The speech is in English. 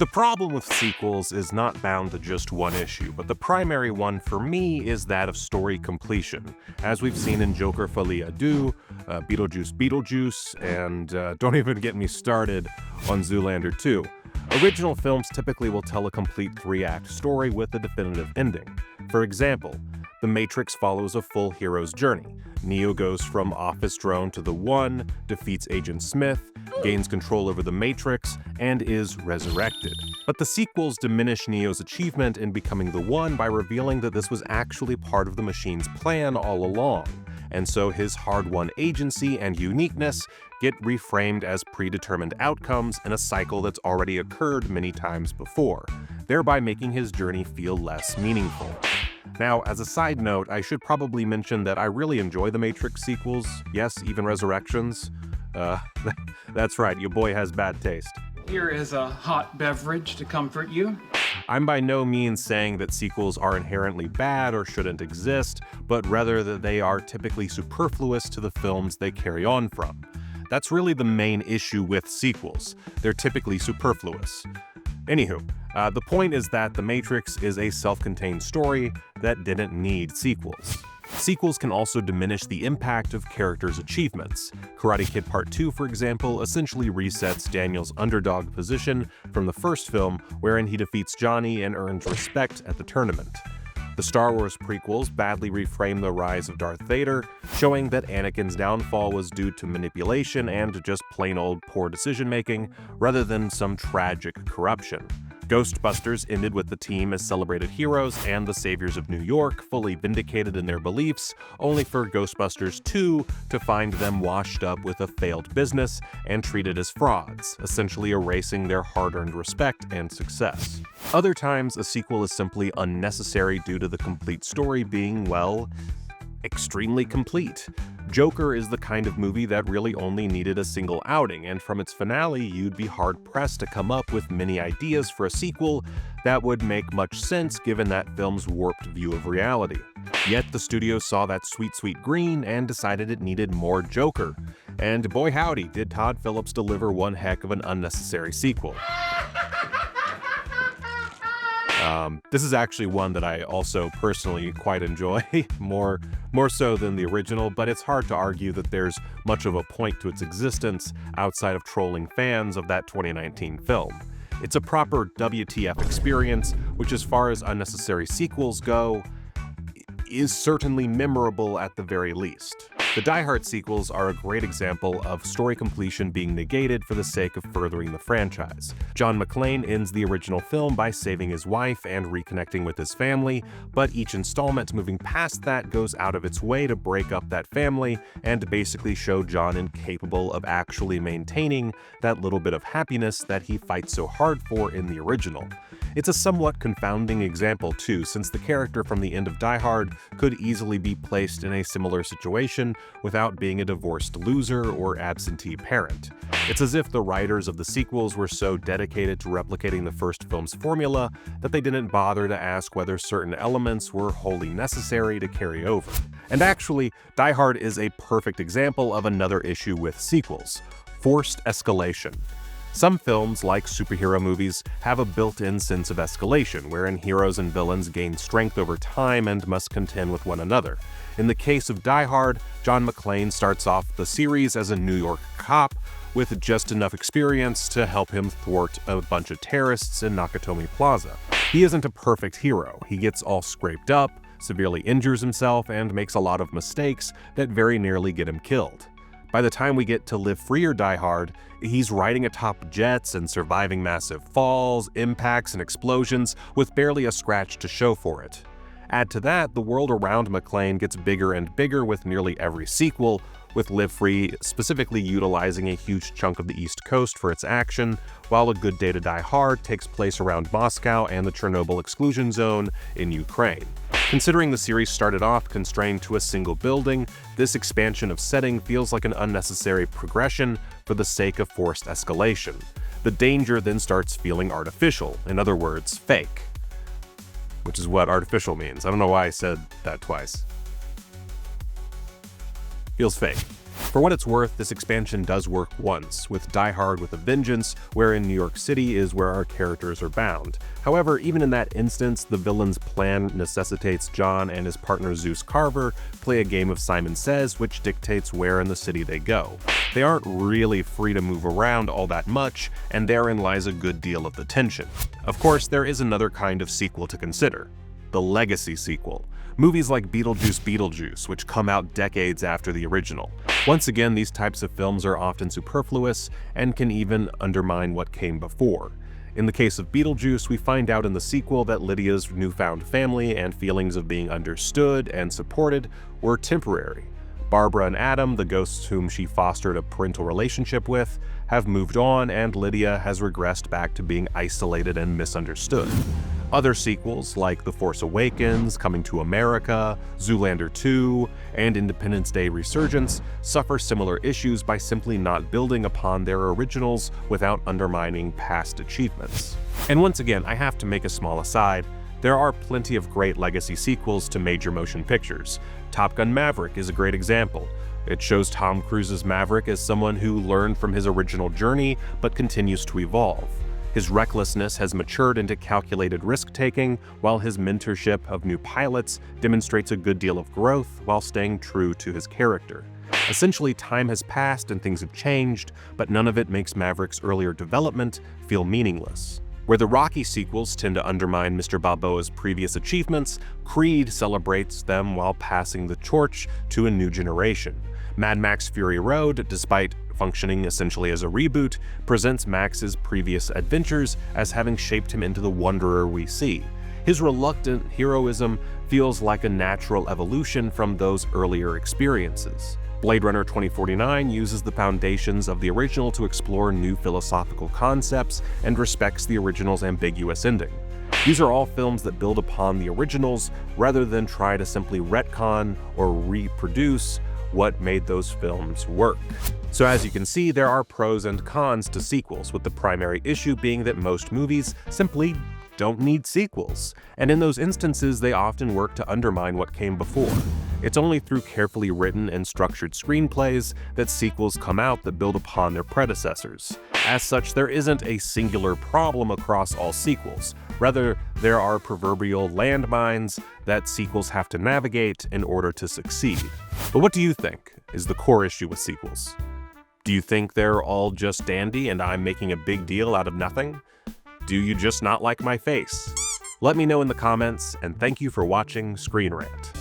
The problem with sequels is not bound to just one issue, but the primary one for me is that of story completion, as we've seen in Joker Folie Deux, Beetlejuice Beetlejuice, and don't even get me started on Zoolander 2. Original films typically will tell a complete 3-act story with a definitive ending. For example, The Matrix follows a full hero's journey. Neo goes from Office Drone to the One, defeats Agent Smith, gains control over the Matrix, and is resurrected. But the sequels diminish Neo's achievement in becoming the One by revealing that this was actually part of the machine's plan all along, and so his hard-won agency and uniqueness get reframed as predetermined outcomes in a cycle that's already occurred many times before, thereby making his journey feel less meaningful. Now, as a side note, I should probably mention that I really enjoy the Matrix sequels, yes, even Resurrections. That's right, your boy has bad taste. Here is a hot beverage to comfort you. I'm by no means saying that sequels are inherently bad or shouldn't exist, but rather that they are typically superfluous to the films they carry on from. That's really the main issue with sequels. They're typically superfluous. Anywho, the point is that The Matrix is a self-contained story that didn't need sequels. Sequels can also diminish the impact of characters' achievements. Karate Kid Part 2, for example, essentially resets Daniel's underdog position from the first film, wherein he defeats Johnny and earns respect at the tournament. The Star Wars prequels badly reframe the rise of Darth Vader, showing that Anakin's downfall was due to manipulation and just plain old poor decision-making, rather than some tragic corruption. Ghostbusters ended with the team as celebrated heroes and the saviors of New York fully vindicated in their beliefs, only for Ghostbusters 2 to find them washed up with a failed business and treated as frauds, essentially erasing their hard-earned respect and success. Other times, a sequel is simply unnecessary due to the complete story being, well, extremely complete. Joker is the kind of movie that really only needed a single outing, and from its finale, you'd be hard-pressed to come up with many ideas for a sequel that would make much sense given that film's warped view of reality. Yet the studio saw that sweet, sweet green and decided it needed more Joker. And boy howdy, did Todd Phillips deliver one heck of an unnecessary sequel. This is actually one that I also personally quite enjoy, more so than the original, but it's hard to argue that there's much of a point to its existence outside of trolling fans of that 2019 film. It's a proper WTF experience, which as far as unnecessary sequels go, is certainly memorable at the very least. The Die Hard sequels are a great example of story completion being negated for the sake of furthering the franchise. John McClane ends the original film by saving his wife and reconnecting with his family, but each installment moving past that goes out of its way to break up that family and basically show John incapable of actually maintaining that little bit of happiness that he fights so hard for in the original. It's a somewhat confounding example too, since the character from the end of Die Hard could easily be placed in a similar situation without being a divorced loser or absentee parent. It's as if the writers of the sequels were so dedicated to replicating the first film's formula that they didn't bother to ask whether certain elements were wholly necessary to carry over. And actually, Die Hard is a perfect example of another issue with sequels: forced escalation. Some films, like superhero movies, have a built-in sense of escalation, wherein heroes and villains gain strength over time and must contend with one another. In the case of Die Hard, John McClane starts off the series as a New York cop with just enough experience to help him thwart a bunch of terrorists in Nakatomi Plaza. He isn't a perfect hero. He gets all scraped up, severely injures himself, and makes a lot of mistakes that very nearly get him killed. By the time we get to Live Free or Die Hard, he's riding atop jets and surviving massive falls, impacts, and explosions with barely a scratch to show for it. Add to that, the world around McClane gets bigger and bigger with nearly every sequel, with Live Free specifically utilizing a huge chunk of the East Coast for its action, while A Good Day to Die Hard takes place around Moscow and the Chernobyl exclusion zone in Ukraine. Considering the series started off constrained to a single building, this expansion of setting feels like an unnecessary progression for the sake of forced escalation. The danger then starts feeling artificial, in other words, fake. Which is what artificial means. I don't know why I said that twice. Feels fake. For what it's worth, this expansion does work once, with Die Hard with a Vengeance, wherein New York City is where our characters are bound. However, even in that instance, the villain's plan necessitates John and his partner Zeus Carver play a game of Simon Says, which dictates where in the city they go. They aren't really free to move around all that much, and therein lies a good deal of the tension. Of course, there is another kind of sequel to consider: the legacy sequel. Movies like Beetlejuice Beetlejuice, which come out decades after the original. Once again, these types of films are often superfluous and can even undermine what came before. In the case of Beetlejuice, we find out in the sequel that Lydia's newfound family and feelings of being understood and supported were temporary. Barbara and Adam, the ghosts whom she fostered a parental relationship with, have moved on, and Lydia has regressed back to being isolated and misunderstood. Other sequels, like The Force Awakens, Coming to America, Zoolander 2, and Independence Day Resurgence, suffer similar issues by simply not building upon their originals without undermining past achievements. And once again, I have to make a small aside. There are plenty of great legacy sequels to major motion pictures. Top Gun Maverick is a great example. It shows Tom Cruise's Maverick as someone who learned from his original journey but continues to evolve. His recklessness has matured into calculated risk-taking, while his mentorship of new pilots demonstrates a good deal of growth while staying true to his character. Essentially, time has passed and things have changed, but none of it makes Maverick's earlier development feel meaningless. Where the Rocky sequels tend to undermine Mr. Balboa's previous achievements, Creed celebrates them while passing the torch to a new generation. Mad Max Fury Road, despite functioning essentially as a reboot, presents Max's previous adventures as having shaped him into the wanderer we see. His reluctant heroism feels like a natural evolution from those earlier experiences. Blade Runner 2049 uses the foundations of the original to explore new philosophical concepts and respects the original's ambiguous ending. These are all films that build upon the originals rather than try to simply retcon or reproduce what made those films work. So as you can see, there are pros and cons to sequels, with the primary issue being that most movies simply don't need sequels, and in those instances they often work to undermine what came before. It's only through carefully written and structured screenplays that sequels come out that build upon their predecessors. As such, there isn't a singular problem across all sequels. Rather, there are proverbial landmines that sequels have to navigate in order to succeed. But what do you think is the core issue with sequels? Do you think they're all just dandy and I'm making a big deal out of nothing? Do you just not like my face? Let me know in the comments, and thank you for watching ScreenRant.